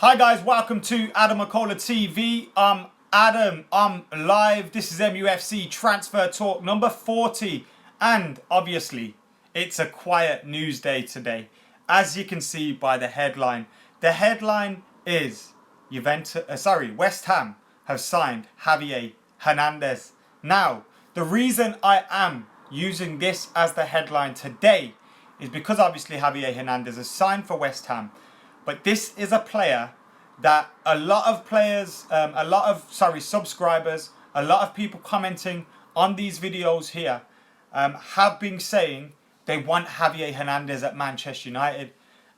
Hi guys, welcome to Adam McKola TV. I'm Adam, I'm live. This is MUFC Transfer Talk number 40. And obviously, it's a quiet news day today. As you can see by the headline. The headline is West Ham have signed Javier Hernandez. Now, the reason I am using this as the headline today is because obviously Javier Hernandez has signed for West Ham. But this is a player that a lot of players, subscribers, a lot of people commenting on these videos here have been saying they want Javier Hernandez at Manchester United.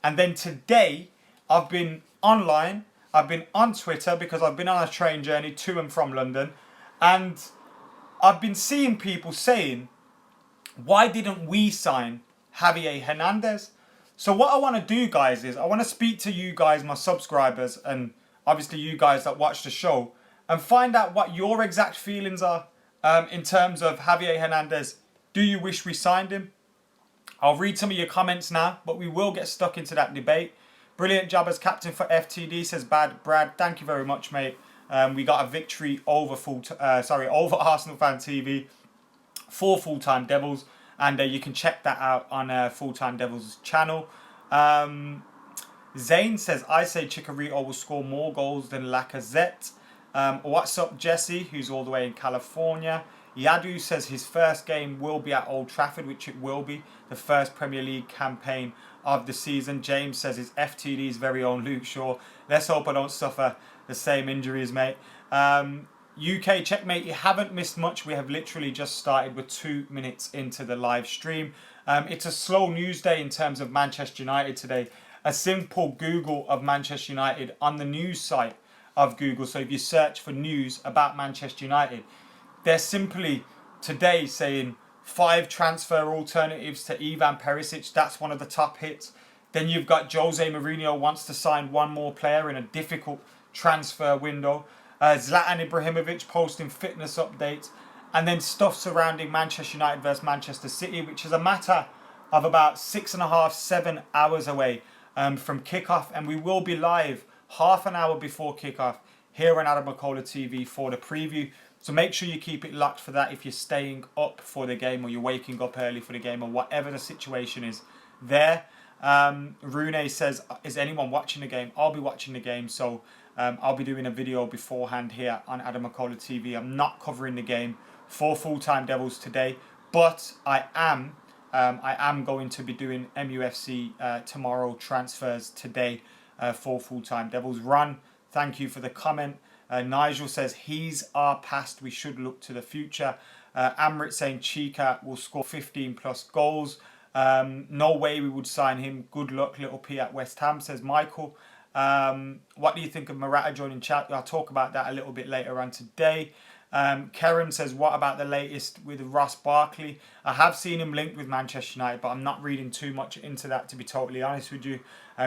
And then today, I've been online, I've been on Twitter because I've been on a train journey to and from London. And I've been seeing people saying, why didn't we sign Javier Hernandez? So what I want to do, guys, is I want to speak to you guys, my subscribers, and obviously you guys that watch the show, and find out what your exact feelings are in terms of Javier Hernandez. Do you wish we signed him? I'll read some of your comments now, but we will get stuck into that debate. Brilliant job as captain for FTD, says Brad. Thank you very much, mate. We got a victory over over Arsenal Fan TV for Full-Time Devils. And you can check that out on Full-Time Devils channel. Zane says, I say Chicharito will score more goals than Lacazette. What's up, Jesse, who's all the way in California. Yadu says his first game will be at Old Trafford, which it will be. The first Premier League campaign of the season. James says it's FTD's very own Luke Shaw. Let's hope I don't suffer the same injuries, mate. UK checkmate, you haven't missed much. We have literally just started. We're 2 minutes into the live stream. It's a slow news day in terms of Manchester United today. A simple Google of Manchester United on the news site of Google. So if you search for news about Manchester United, they're simply today saying 5 transfer alternatives to Ivan Perisic. That's one of the top hits. Then you've got Jose Mourinho wants to sign one more player in a difficult transfer window. Zlatan Ibrahimovic posting fitness updates, and then stuff surrounding Manchester United versus Manchester City, which is a matter of about 6.5, 7 hours away from kickoff, and we will be live half an hour before kickoff here on Adam McKola TV for the preview. So make sure you keep it locked for that if you're staying up for the game or you're waking up early for the game or whatever the situation is there. Rune says, is anyone watching the game? I'll be watching the game, so I'll be doing a video beforehand here on Adam McKola TV. I'm not covering the game for Full-Time Devils today, but I am going to be doing MUFC tomorrow transfers today for Full-Time Devils. Ron, thank you for the comment. Nigel says, he's our past, we should look to the future. Amrit saying Chica will score 15 plus goals. No way we would sign him. Good luck, little P at West Ham, says Michael. What do you think of Morata joining chat? I'll talk about that a little bit later on today. Karen says, what about the latest with Ross Barkley? I have seen him linked with Manchester United, but I'm not reading too much into that, to be totally honest with you.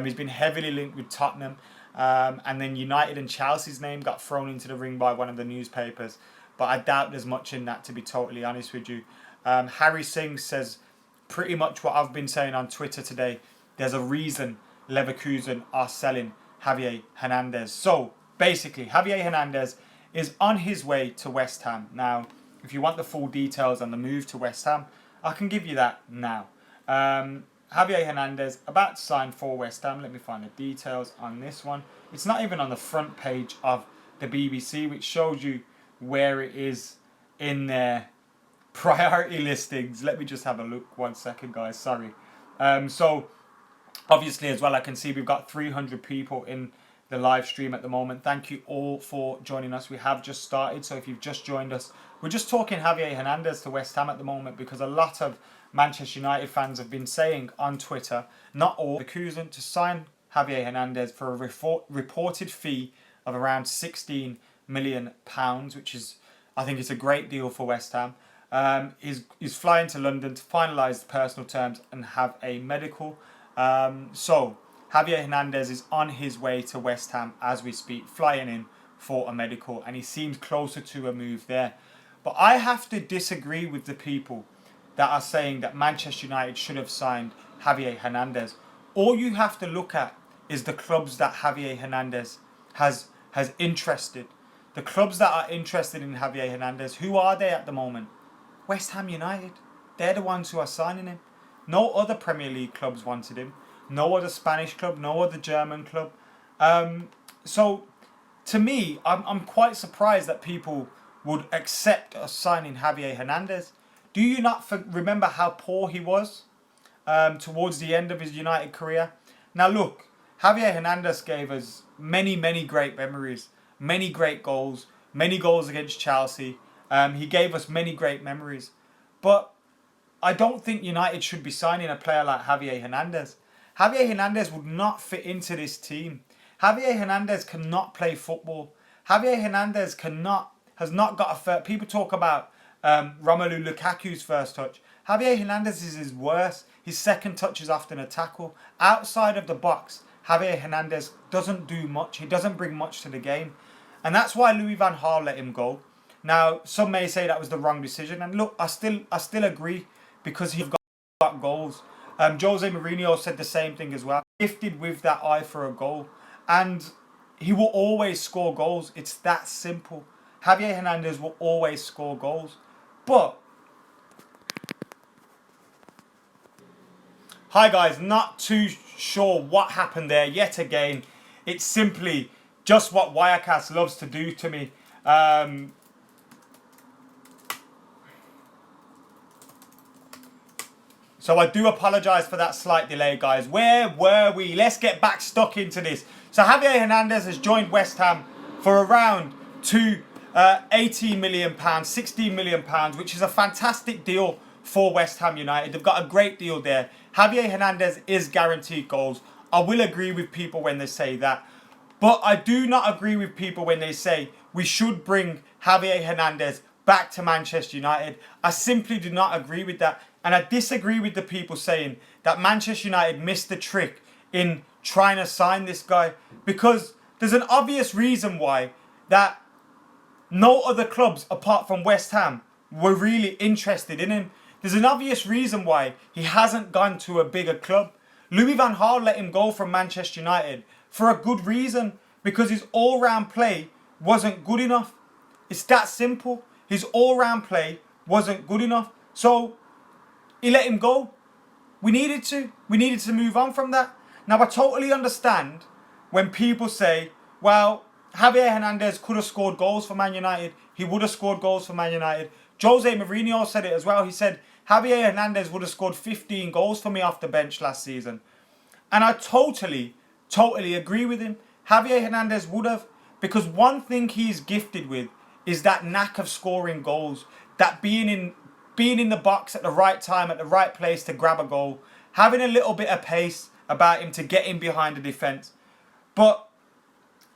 He's been heavily linked with Tottenham. And then United and Chelsea's name got thrown into the ring by one of the newspapers. But I doubt there's much in that, to be totally honest with you. Harry Singh says, pretty much what I've been saying on Twitter today. There's a reason Leverkusen are selling Javier Hernandez. So, basically, Javier Hernandez is on his way to West Ham. Now, if you want the full details on the move to West Ham, I can give you that now. Javier Hernandez about to sign for West Ham. Let me find the details on this one. It's not even on the front page of the BBC, which shows you where it is in their priority listings. Let me just have a look 1 second, guys. Sorry. So, obviously, as well, I can see we've got 300 people in the live stream at the moment. Thank you all for joining us. We have just started, so if you've just joined us, we're just talking Javier Hernandez to West Ham at the moment because a lot of Manchester United fans have been saying on Twitter, not all, Leverkusen to sign Javier Hernandez for a reported fee of around £16 million, which is, I think it's a great deal for West Ham. He's flying to London to finalise the personal terms and have a medical. So Javier Hernandez is on his way to West Ham as we speak, flying in for a medical, and he seems closer to a move there. But I have to disagree with the people that are saying that Manchester United should have signed Javier Hernandez. All you have to look at is the clubs that Javier Hernandez has interested. The clubs that are interested in Javier Hernandez, who are they at the moment? West Ham United. They're the ones who are signing him. No other Premier League clubs wanted him. No other Spanish club. No other German club. So, to me, I'm quite surprised that people would accept us signing Javier Hernandez. Do you not remember how poor he was towards the end of his United career? Now look, Javier Hernandez gave us many, many great memories, many great goals against Chelsea. He gave us many great memories. But I don't think United should be signing a player like Javier Hernandez. Javier Hernandez would not fit into this team. Javier Hernandez cannot play football. Javier Hernandez has not got a people talk about Romelu Lukaku's first touch. Javier Hernandez is his worst. His second touch is often a tackle. Outside of the box, Javier Hernandez doesn't do much. He doesn't bring much to the game. And that's why Louis van Gaal let him go. Now, some may say that was the wrong decision. And look, I still agree because he's got goals. Jose Mourinho said the same thing as well. Gifted with that eye for a goal. And he will always score goals. It's that simple. Javier Hernandez will always score goals. But hi guys, not too sure what happened there yet again. It's simply just what Wirecast loves to do to me. So I do apologise for that slight delay, guys. Where were we? Let's get back stuck into this. So Javier Hernandez has joined West Ham for around 18 million pounds, 16 million pounds, which is a fantastic deal for West Ham United. They've got a great deal there. Javier Hernandez is guaranteed goals. I will agree with people when they say that. But I do not agree with people when they say we should bring Javier Hernandez back to Manchester United. I simply do not agree with that. And I disagree with the people saying that Manchester United missed the trick in trying to sign this guy. Because there's an obvious reason why that no other clubs apart from West Ham were really interested in him. There's an obvious reason why he hasn't gone to a bigger club. Louis van Gaal let him go from Manchester United for a good reason. Because his all-round play wasn't good enough. It's that simple. His all-round play wasn't good enough. So he let him go. We needed to move on from that. Now I totally understand when people say, well, Javier Hernandez could have scored goals for Man United. He would have scored goals for Man United. Jose Mourinho said it as well. He said, Javier Hernandez would have scored 15 goals for me off the bench last season. And I totally agree with him. Javier Hernandez would have. Because one thing he's gifted with is that knack of scoring goals. That being in the box at the right time, at the right place to grab a goal. Having a little bit of pace about him to get in behind the defence. But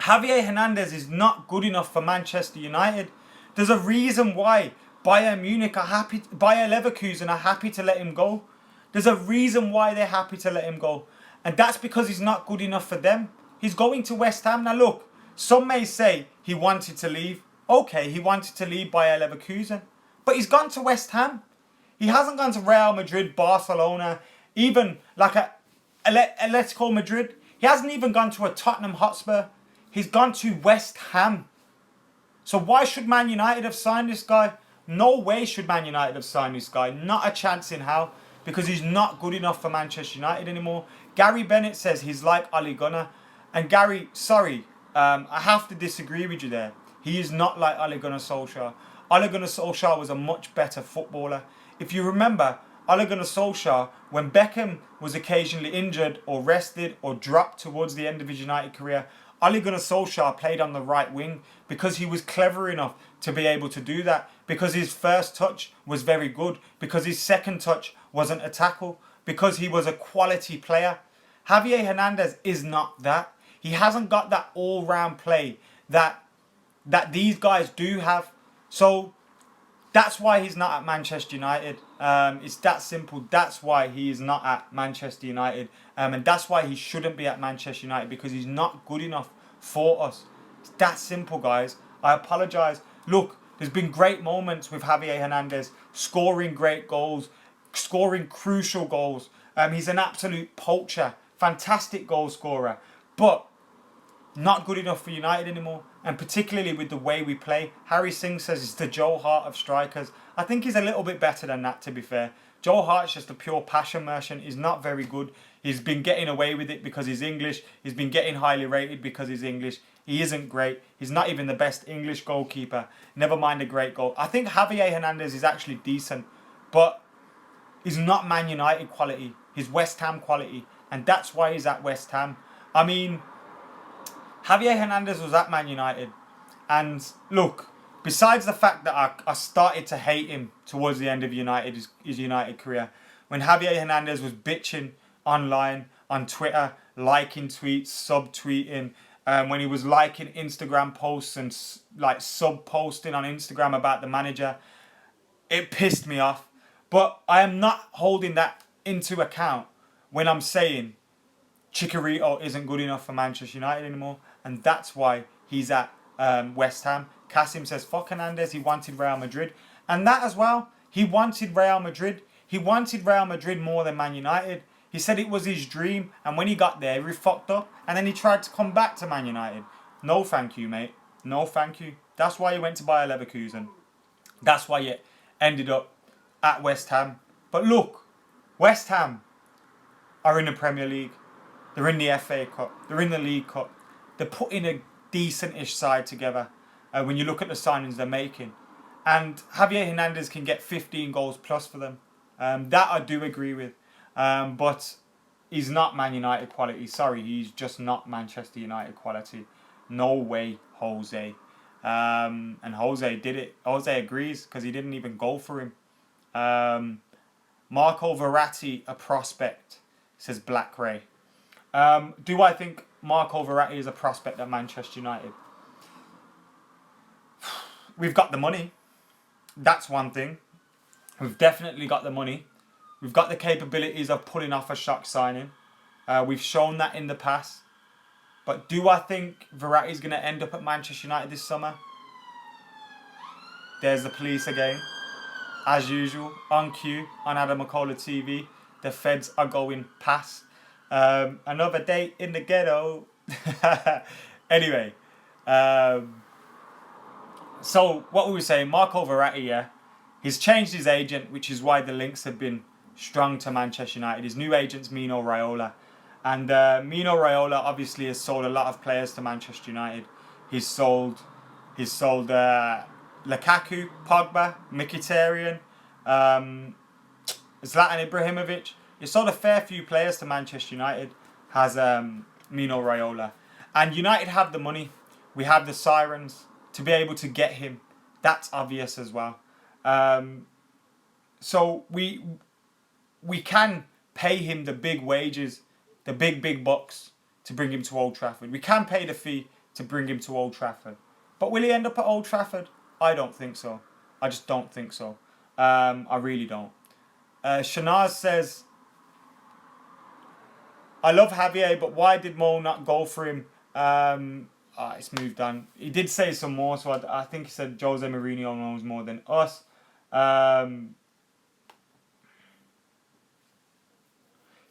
Javier Hernandez is not good enough for Manchester United. There's a reason why Bayern Leverkusen are happy to let him go. There's a reason why they're happy to let him go. And that's because he's not good enough for them. He's going to West Ham. Now look, some may say he wanted to leave. Okay, he wanted to leave Bayer Leverkusen. But he's gone to West Ham. He hasn't gone to Real Madrid, Barcelona, even like Atletico Madrid. He hasn't even gone to a Tottenham Hotspur. He's gone to West Ham. So why should Man United have signed this guy? No way should Man United have signed this guy. Not a chance in hell. Because he's not good enough for Manchester United anymore. Gary Bennett says he's like Ole Gunnar. And Gary, sorry, I have to disagree with you there. He is not like Ole Gunnar Solskjaer. Ole Gunnar Solskjaer was a much better footballer. If you remember, Ole Gunnar Solskjaer, when Beckham was occasionally injured or rested or dropped towards the end of his United career, Ole Gunnar Solskjaer played on the right wing because he was clever enough to be able to do that. Because his first touch was very good. Because his second touch wasn't a tackle. Because he was a quality player. Javier Hernandez is not that. He hasn't got that all-round play that these guys do have. So that's why he's not at Manchester United. It's that simple. That's why he is not at Manchester United. And that's why he shouldn't be at Manchester United, because he's not good enough for us. It's that simple, guys. I apologise. Look, there's been great moments with Javier Hernandez, scoring great goals, scoring crucial goals. He's an absolute poacher. Fantastic goal scorer. But not good enough for United anymore. And particularly with the way we play. Harry Singh says he's the Joe Hart of strikers. I think he's a little bit better than that, to be fair. Joe Hart's just a pure passion merchant. He's not very good. He's been getting away with it because he's English. He's been getting highly rated because he's English. He isn't great. He's not even the best English goalkeeper. Never mind a great goal. I think Javier Hernandez is actually decent. But he's not Man United quality. He's West Ham quality. And that's why he's at West Ham. I mean, Javier Hernandez was at Man United. And look, besides the fact that I started to hate him towards the end of his United career, when Javier Hernandez was bitching online, on Twitter, liking tweets, sub-tweeting, when he was liking Instagram posts and like sub-posting on Instagram about the manager, it pissed me off. But I am not holding that into account when I'm saying Chicharito isn't good enough for Manchester United anymore, and that's why he's at West Ham. Kasim says, fuck Hernandez, he wanted Real Madrid. And that as well, he wanted Real Madrid. He wanted Real Madrid more than Man United. He said it was his dream, and when he got there, he fucked up, and then he tried to come back to Man United. No thank you, mate. No thank you. That's why he went to Bayer Leverkusen. That's why he ended up at West Ham. But look, West Ham are in the Premier League. They're in the FA Cup. They're in the League Cup. They're putting a decent-ish side together when you look at the signings they're making. And Javier Hernandez can get 15 goals plus for them. That I do agree with. But he's not Man United quality. Sorry, he's just not Manchester United quality. No way, Jose. And Jose did it. Jose agrees because he didn't even go for him. Marco Verratti, a prospect, says Black Ray. Do I think Marco Verratti is a prospect at Manchester United? We've got the money. That's one thing. We've definitely got the money. We've got the capabilities of pulling off a shock signing. We've shown that in the past. But do I think Verratti's going to end up at Manchester United this summer? There's the police again. As usual, on cue, on Adam McKola TV. The feds are going past. Another day in the ghetto. Anyway. So, what we were saying, Marco Verratti, yeah. He's changed his agent, which is why the links have been strong to Manchester United. His new agent's Mino Raiola. And Mino Raiola obviously has sold a lot of players to Manchester United. He's sold Lukaku, Pogba, Mkhitaryan, Zlatan Ibrahimovic. He sold a fair few players to Manchester United, has Mino Raiola. And United have the money. We have the sirens to be able to get him. That's obvious as well. So we can pay him the big wages, the big bucks to bring him to Old Trafford. We can pay the fee to bring him to Old Trafford. But will he end up at Old Trafford? I don't think so. I just don't think so. I really don't. Shanaz says, I love Javier, but why did Mo not go for him? It's moved on. He did say some more, so I think he said Jose Mourinho knows more than us.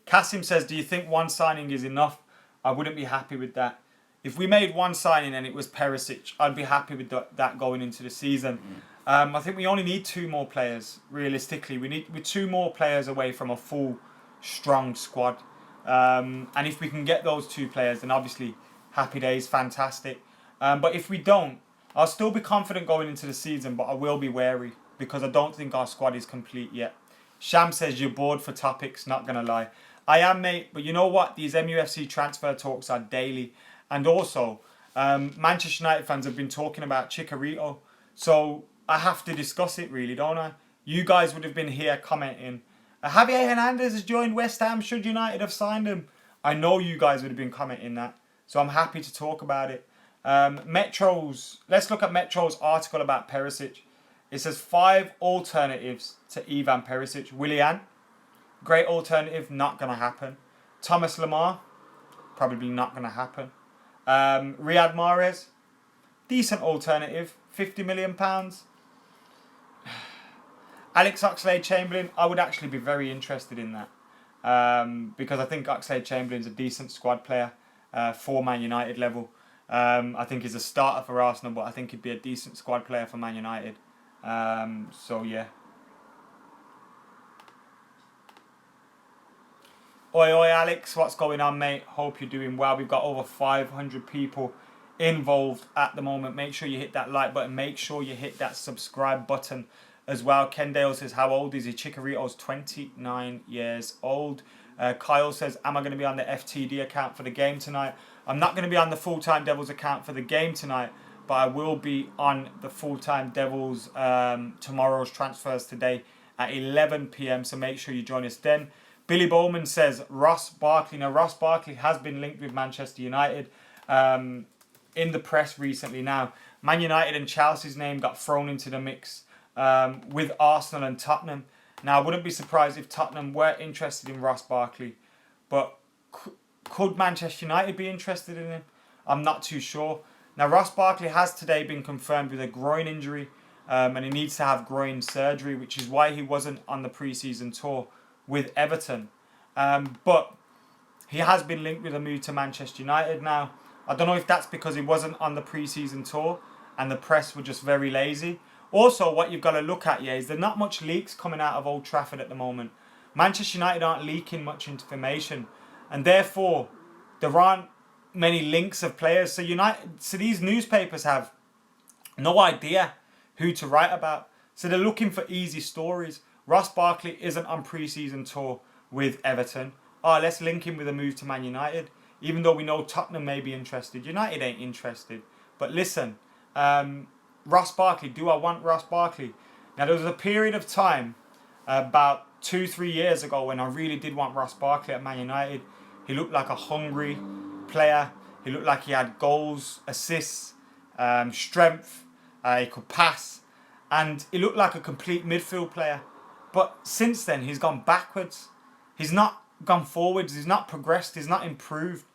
Kasim says, do you think one signing is enough? I wouldn't be happy with that. If we made one signing and it was Perisic, I'd be happy with that going into the season. I think we only need 2 more players, realistically. We're 2 more players away from a full, strong squad. And if we can get those 2 players, then obviously, happy days, fantastic. But if we don't, I'll still be confident going into the season, but I will be wary because I don't think our squad is complete yet. Sham says, you're bored for topics, not going to lie. I am, mate, but you know what? These MUFC transfer talks are daily. And also, Manchester United fans have been talking about Chicharito. So I have to discuss it, really, don't I? You guys would have been here commenting, Javier Hernandez has joined West Ham. Should United have signed him? I know you guys would have been commenting that. So I'm happy to talk about it. Let's look at Metro's article about Perisic. It says 5 alternatives to Ivan Perisic. Willian, great alternative, not going to happen. Thomas Lemar, probably not going to happen. Riyad Mahrez, decent alternative, £50 million. Alex Oxlade-Chamberlain, I would actually be very interested in that. Because I think Oxlade-Chamberlain's a decent squad player. for Man United level. I think he's a starter for Arsenal, but I think he'd be a decent squad player for Man United. So yeah. Oi, oi, Alex, what's going on, mate? Hope you're doing well. We've got over 500 people involved at the moment. Make sure you hit that like button. Make sure you hit that subscribe button as well. Kendale says, how old is he? Chicharito's 29 years old. Kyle says, am I going to be on the FTD account for the game tonight? I'm not going to be on the Full-Time Devils account for the game tonight, but I will be on the Full-Time Devils tomorrow's transfers today at 11 p.m. So make sure you join us then. Billy Bowman says Ross Barkley. Now, Ross Barkley has been linked with Manchester United in the press recently. Now, Man United and Chelsea's name got thrown into the mix with Arsenal and Tottenham. Now, I wouldn't be surprised if Tottenham were interested in Ross Barkley, but could Manchester United be interested in him? I'm not too sure. Now, Ross Barkley has today been confirmed with a groin injury, and he needs to have groin surgery, which is why he wasn't on the pre-season tour with Everton. But he has been linked with a move to Manchester United now. I don't know if that's because he wasn't on the pre-season tour and the press were just very lazy. Also, what you've got to look at, is there's not much leaks coming out of Old Trafford at the moment. Manchester United aren't leaking much information, and therefore there aren't many links of players. So these newspapers have no idea who to write about. So they're looking for easy stories. Ross Barkley isn't on pre-season tour with Everton. Let's link him with a move to Man United. Even though we know Tottenham may be interested. United ain't interested. But listen, Ross Barkley, do I want Ross Barkley? Now, there was a period of time about 2-3 years ago when I really did want Ross Barkley at Man United. He looked like a hungry player. He looked like he had goals, assists, strength. He could pass. And he looked like a complete midfield player. But since then, he's gone backwards. He's not gone forwards. He's not progressed. He's not improved.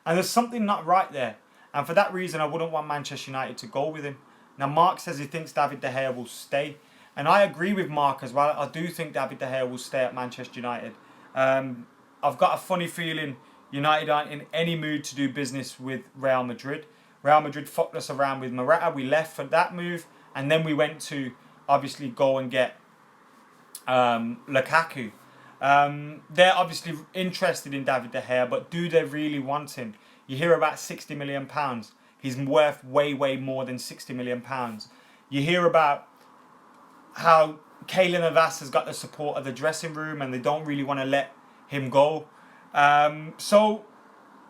And there's something not right there. And for that reason, I wouldn't want Manchester United to go with him. Now, Mark says he thinks David De Gea will stay. And I agree with Mark as well. I do think David De Gea will stay at Manchester United. I've got a funny feeling United aren't in any mood to do business with Real Madrid. Real Madrid fucked us around with Morata. We left for that move. And then we went to, obviously, go and get Lukaku. They're obviously interested in David De Gea, but do they really want him? You hear about £60 million. He's worth way, way more than £60 million. You hear about how Keylor Navas has got the support of the dressing room and they don't really want to let him go. So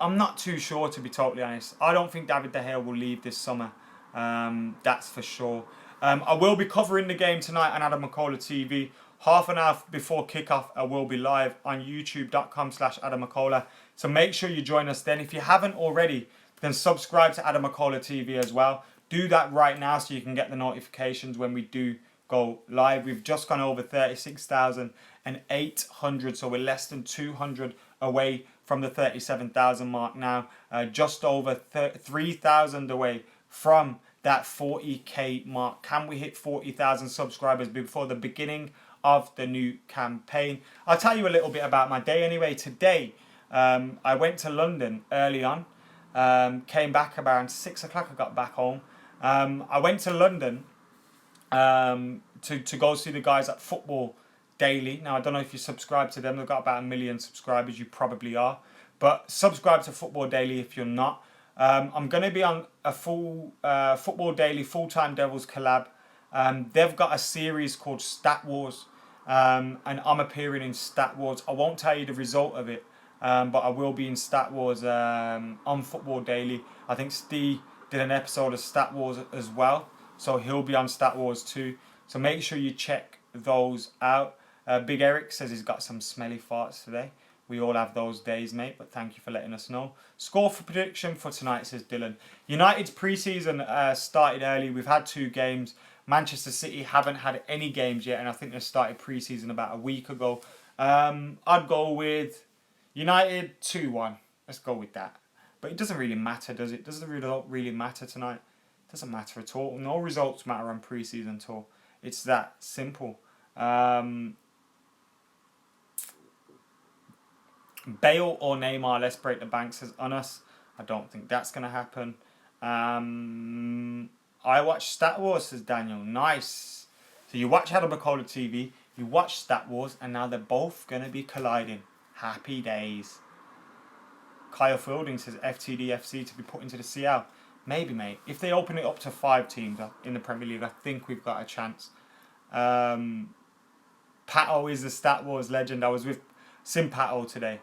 I'm not too sure, to be totally honest. I don't think David De Gea will leave this summer. That's for sure. I will be covering the game tonight on Adam McKola TV. Half an hour before kickoff, I will be live on youtube.com/Adam McKola. So make sure you join us then. If you haven't already, then subscribe to Adam McKola TV as well. Do that right now so you can get the notifications when we do go live. We've just gone over 36,800, so we're less than 200 away from the 37,000 mark now. Just over 3,000 away from that 40k mark. Can we hit 40,000 subscribers before the beginning of the new campaign? I'll tell you a little bit about my day anyway. Today, I went to London early on. Came back around 6 o'clock. I got back home. I went to London to go see the guys at Football Daily. Now, I don't know if you subscribe to them. They've got about 1 million subscribers. You probably are. But subscribe to Football Daily if you're not. I'm going to be on a full Football Daily Full-Time Devils collab. They've got a series called Stat Wars. And I'm appearing in Stat Wars. I won't tell you the result of it. But I will be in Stat Wars on Football Daily. I think Steve did an episode of Stat Wars as well. So he'll be on Stat Wars too. So make sure you check those out. Big Eric says he's got some smelly farts today. We all have those days, mate. But thank you for letting us know. Score for prediction for tonight, says Dylan. United's pre-season started early. We've had 2 games. Manchester City haven't had any games yet. And I think they started pre-season about a week ago. I'd go with United 2-1. Let's go with that. But it doesn't really matter, does it? Does the result really matter tonight? It doesn't matter at all. No results matter on pre-season tour. It's that simple. Bale or Neymar, let's break the bank, says on us. I don't think that's going to happen. I watch Stat Wars, says Daniel. Nice. So you watch Adam McKola TV, you watch Stat Wars, and now they're both going to be colliding. Happy days. Kyle Fielding says FTD FC to be put into the CL. Maybe, mate. If they open it up to 5 teams in the Premier League, I think we've got a chance. Pato is the Stat Wars legend. I was with Sim Pato today.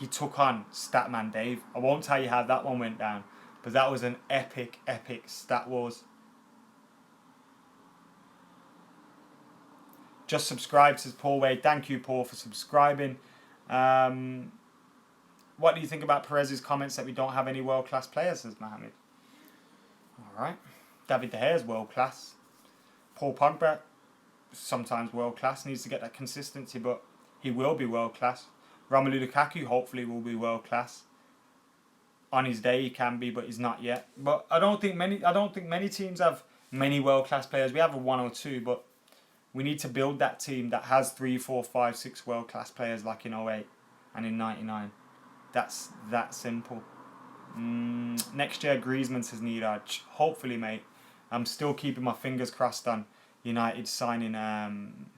He took on Statman Dave. I won't tell you how that one went down, but that was an epic Stat Wars. Just subscribe, says Paul Wade. Thank you, Paul, for subscribing. What do you think about Perez's comments that we don't have any world-class players, says Mohammed? Alright. David De Gea is world-class. Paul Pogba, sometimes world-class. Needs to get that consistency, but he will be world-class. Romelu Lukaku, hopefully, will be world-class. On his day, he can be, but he's not yet. But I don't think many teams have many world-class players. We have a 1 or 2, but we need to build that team that has 3, 4, 5, 6 world-class players like in 08 and in 99. That's that simple. Next year, Griezmann, says Niraj. Hopefully, mate. I'm still keeping my fingers crossed on United signing him.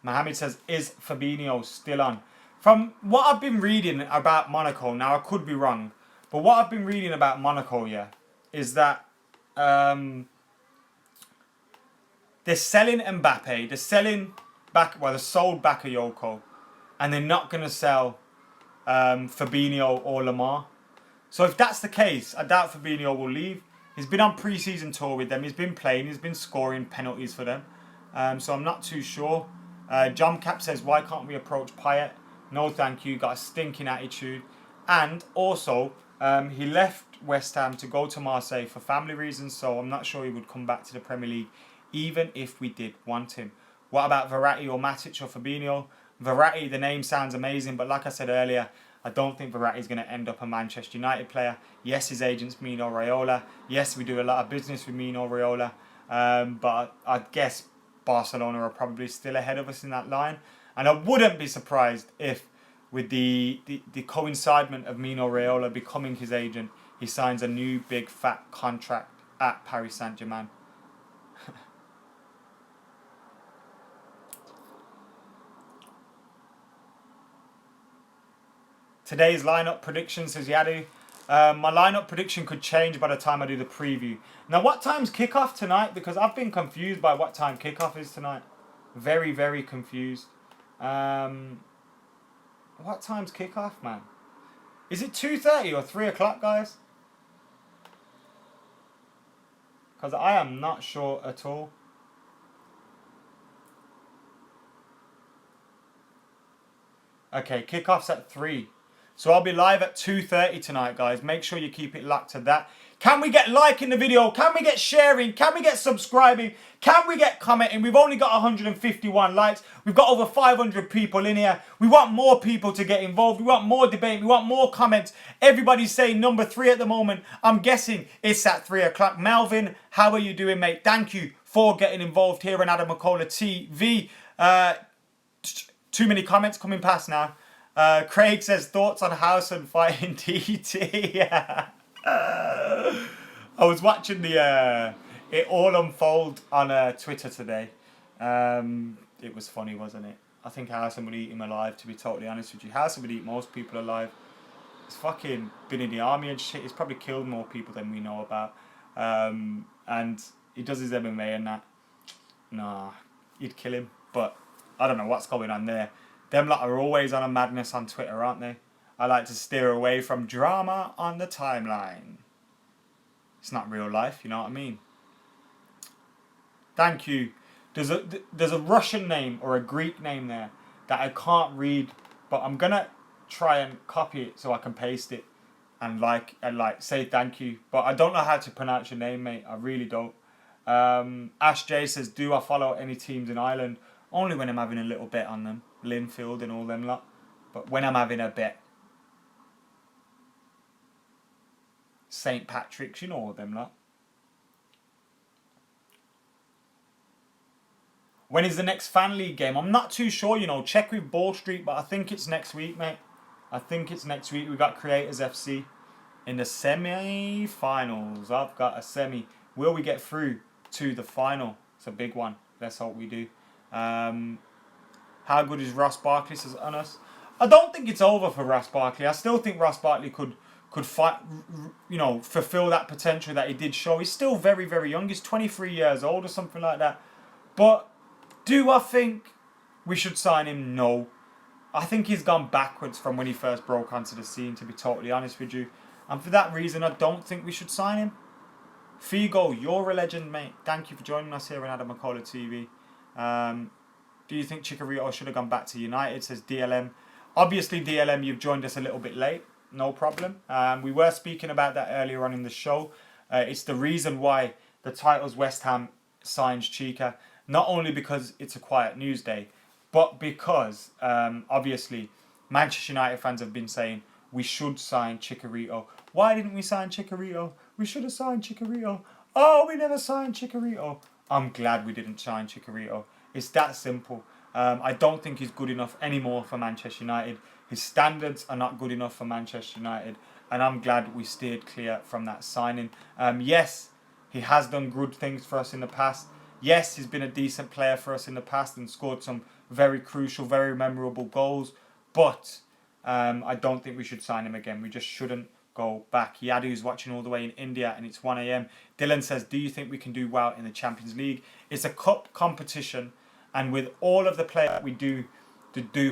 Mohammed says, is Fabinho still on? From what I've been reading about Monaco, now I could be wrong, but what I've been reading about Monaco, is that they're selling Mbappe, they sold Bakayoko, and they're not going to sell Fabinho or Lamar. So if that's the case, I doubt Fabinho will leave. He's been on pre-season tour with them. He's been playing. He's been scoring penalties for them. So I'm not too sure. John Cap says, why can't we approach Payet? No, thank you. Got a stinking attitude. And also, he left West Ham to go to Marseille for family reasons. So I'm not sure he would come back to the Premier League, even if we did want him. What about Verratti or Matic or Fabinho? Verratti, the name sounds amazing, but like I said earlier, I don't think Verratti is going to end up a Manchester United player. Yes, his agent's Mino Raiola. Yes, we do a lot of business with Mino Raiola. But I guess Barcelona are probably still ahead of us in that line. And I wouldn't be surprised if, with the coincidement of Mino Raiola becoming his agent, he signs a new big fat contract at Paris Saint-Germain. Today's lineup prediction, says Yadu. My lineup prediction could change by the time I do the preview. Now, what time's kickoff tonight? Because I've been confused by what time kickoff is tonight. Very, very confused. What time's kickoff, man? Is it 2:30 or 3 o'clock, guys? Because I am not sure at all. Okay, kickoff's at 3. So I'll be live at 2:30 tonight, guys. Make sure you keep it locked to that. Can we get liking the video? Can we get sharing? Can we get subscribing? Can we get commenting? We've only got 151 likes. We've got over 500 people in here. We want more people to get involved. We want more debate. We want more comments. Everybody's saying number 3 at the moment. I'm guessing it's at 3 o'clock. Melvin, how are you doing, mate? Thank you for getting involved here on Adam McKola TV. Too many comments coming past now. Craig says, thoughts on House and fighting DT. I was watching it all unfold on Twitter today. It was funny, wasn't it? I think Harrison would eat him alive, to be totally honest with you. Harrison would eat most people alive. He's fucking been in the army and shit. He's probably killed more people than we know about. And he does his MMA and that. Nah, you'd kill him. But I don't know what's going on there. Them lot are always on a madness on Twitter, aren't they? I like to steer away from drama on the timeline. It's not real life, you know what I mean? Thank you. There's a Russian name or a Greek name there that I can't read, but I'm gonna try and copy it so I can paste it and say thank you. But I don't know how to pronounce your name, mate. I really don't. Ash J says, do I follow any teams in Ireland? Only when I'm having a little bet on them. Linfield and all them lot. But when I'm having a bet. St. Patrick's, you know all them lot. When is the next Fan League game? I'm not too sure, you know. Check with Ball Street, but I think it's next week, mate. I think it's next week. We got Creators FC in the semi-finals. I've got a semi. Will we get through to the final? It's a big one. Let's hope we do. How good is Ross Barkley, says Anas. I don't think it's over for Ross Barkley. I still think Ross Barkley could fight, you know, fulfill that potential that he did show. He's still very, very young. He's 23 years old or something like that. But do I think we should sign him? No. I think he's gone backwards from when he first broke onto the scene, to be totally honest with you. And for that reason, I don't think we should sign him. Figo, you're a legend, mate. Thank you for joining us here on Adam McKola TV. Do you think Chicharito should have gone back to United, says DLM. Obviously, DLM, you've joined us a little bit late. No problem. We were speaking about that earlier on in the show. It's the reason why the title's West Ham signs Chica. Not only because it's a quiet news day, but because, obviously, Manchester United fans have been saying we should sign Chicharito. Why didn't we sign Chicharito? We should have signed Chicharito. Oh, we never signed Chicharito. I'm glad we didn't sign Chicharito. It's that simple. I don't think he's good enough anymore for Manchester United. His standards are not good enough for Manchester United. And I'm glad we steered clear from that signing. Yes, he has done good things for us in the past. Yes, he's been a decent player for us in the past and scored some very crucial, very memorable goals. But I don't think we should sign him again. We just shouldn't go back. Yadu's watching all the way in India and it's 1 a.m. Dylan says, do you think we can do well in the Champions League? It's a cup competition. And with all of the players that we do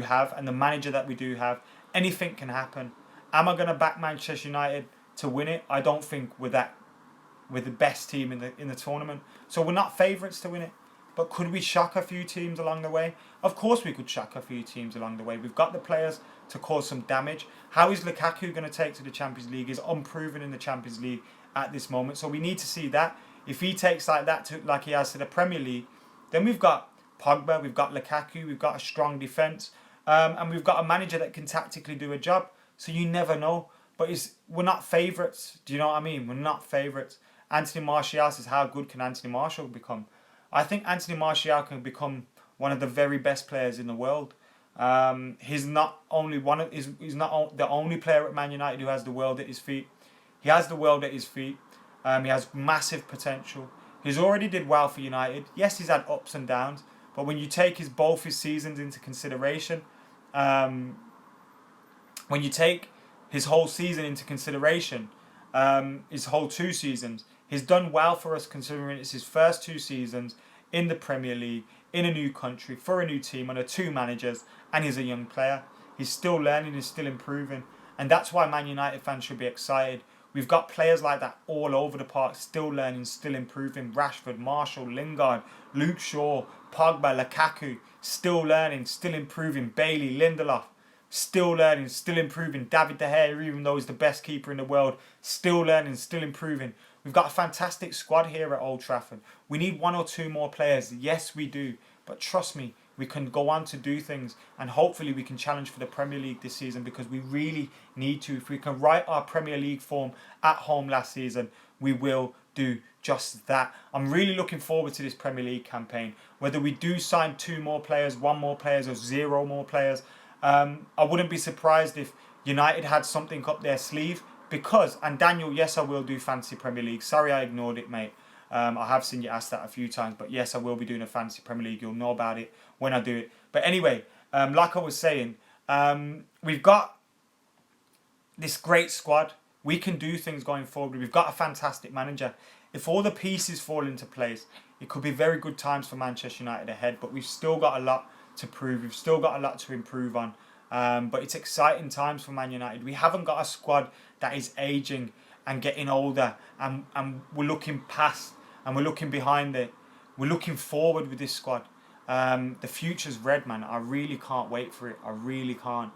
have and the manager that we do have, anything can happen. Am I going to back Manchester United to win it? I don't think we're the best team in the tournament. So we're not favourites to win it. But could we shock a few teams along the way? Of course we could shock a few teams along the way. We've got the players to cause some damage. How is Lukaku going to take to the Champions League? He's unproven in the Champions League at this moment. So we need to see that. If he takes like he has to the Premier League, then we've got Pogba, we've got Lukaku, we've got a strong defence, and we've got a manager that can tactically do a job. So you never know. But we're not favourites. Do you know what I mean? We're not favourites. Anthony Martial says, how good can Anthony Martial become? I think Anthony Martial can become one of the very best players in the world. He's not the only player at Man United who has the world at his feet. He has the world at his feet. He has massive potential. He's already did well for United. Yes, he's had ups and downs. But when you take both his seasons into consideration, when you take his whole season into consideration, his whole 2 seasons, he's done well for us considering it's his first 2 seasons in the Premier League, in a new country, for a new team, under 2 managers, and he's a young player. He's still learning, he's still improving. And that's why Man United fans should be excited. We've got players like that all over the park, still learning, still improving. Rashford, Martial, Lingard, Luke Shaw, Pogba, Lukaku, still learning, still improving. Bailey, Lindelof, still learning, still improving. David De Gea, even though he's the best keeper in the world, still learning, still improving. We've got a fantastic squad here at Old Trafford. We need 1 or 2 more players. Yes, we do. But trust me, we can go on to do things and hopefully we can challenge for the Premier League this season because we really need to. If we can right our Premier League form at home last season, we will do just that. I'm really looking forward to this Premier League campaign. Whether we do sign 2 more players, 1 more players or 0 more players, I wouldn't be surprised if United had something up their sleeve because, and Daniel, yes, I will do Fantasy Premier League. Sorry I ignored it, mate. I have seen you ask that a few times, but yes, I will be doing a Fantasy Premier League. You'll know about it when I do it. But anyway, like I was saying, we've got this great squad. We can do things going forward. We've got a fantastic manager. If all the pieces fall into place, it could be very good times for Manchester United ahead, but we've still got a lot to prove. We've still got a lot to improve on. But it's exciting times for Man United. We haven't got a squad that is aging and getting older, and we're looking past and we're looking behind it. We're looking forward with this squad. The future's red, man. I really can't wait for it. I really can't.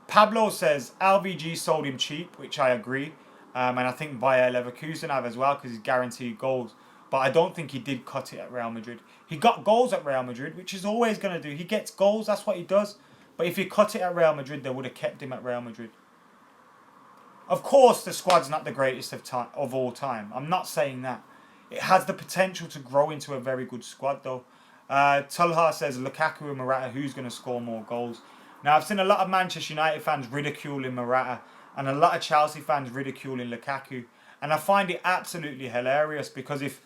Pablo says LVG sold him cheap, which I agree. And I think Bayer Leverkusen have as well because he's guaranteed goals. But I don't think he did cut it at Real Madrid. He got goals at Real Madrid, which he's always going to do. He gets goals, that's what he does. But if he cut it at Real Madrid, they would have kept him at Real Madrid. Of course, the squad's not the greatest of all time. I'm not saying that. It has the potential to grow into a very good squad, though. Tulha says, Lukaku and Morata, who's going to score more goals? Now, I've seen a lot of Manchester United fans ridiculing Morata and a lot of Chelsea fans ridiculing Lukaku. And I find it absolutely hilarious because if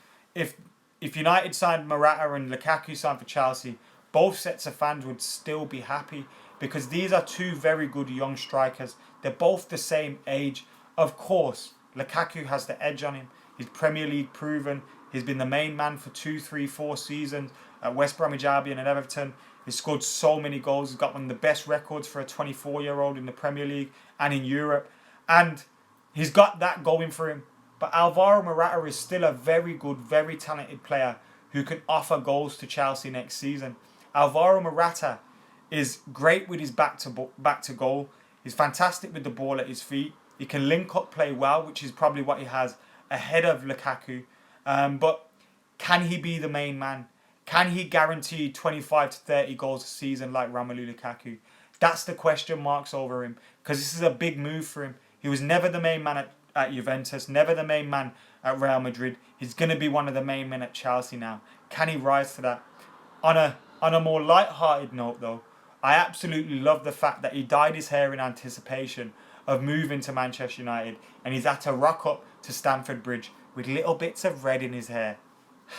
United signed Morata and Lukaku signed for Chelsea, both sets of fans would still be happy because these are two very good young strikers. They're both the same age. Of course, Lukaku has the edge on him. He's Premier League proven. He's been the main man for 2, 3, 4 seasons at West Bromwich Albion and Everton. He's scored so many goals. He's got one of the best records for a 24-year-old in the Premier League and in Europe. And he's got that going for him. But Alvaro Morata is still a very good, very talented player who can offer goals to Chelsea next season. Alvaro Morata is great with his back to goal. He's fantastic with the ball at his feet. He can link up play well, which is probably what he has ahead of Lukaku. But can he be the main man? Can he guarantee 25 to 30 goals a season like Romelu Lukaku? That's the question marks over him because this is a big move for him. He was never the main man at Juventus, never the main man at Real Madrid. He's going to be one of the main men at Chelsea now. Can he rise to that? On a more light-hearted note though, I absolutely love the fact that he dyed his hair in anticipation of moving to Manchester United and he's had to rock up to Stamford Bridge with little bits of red in his hair.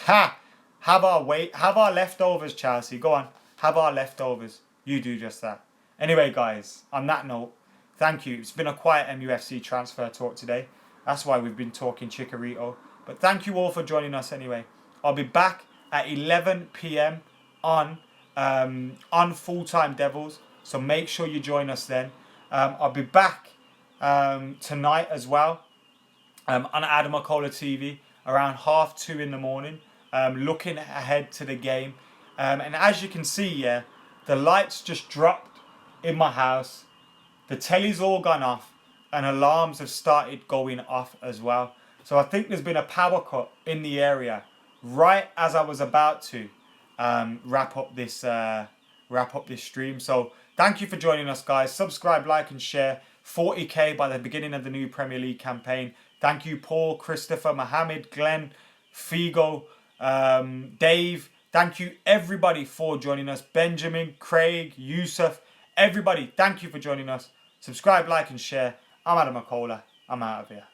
Ha! Have our leftovers, Chelsea. Go on, have our leftovers. You do just that. Anyway, guys, on that note, thank you. It's been a quiet MUFC transfer talk today. That's why we've been talking Chicharito. But thank you all for joining us anyway. I'll be back at 11 p.m. on Full Time Devils. So make sure you join us then. I'll be back tonight as well on Adam McKola TV around 2:30 in the morning. Looking ahead to the game. And as you can see, yeah, the lights just dropped in my house. The telly's all gone off and alarms have started going off as well. So I think there's been a power cut in the area right as I was about to wrap up this stream. So thank you for joining us, guys. Subscribe, like and share. 40k by the beginning of the new Premier League campaign. Thank you, Paul, Christopher, Mohammed, Glenn, Figo, Dave. Thank you everybody for joining us. Benjamin, Craig, Yusuf, everybody, thank you for joining us. Subscribe, like and share. I'm Adam McKola. I'm out of here.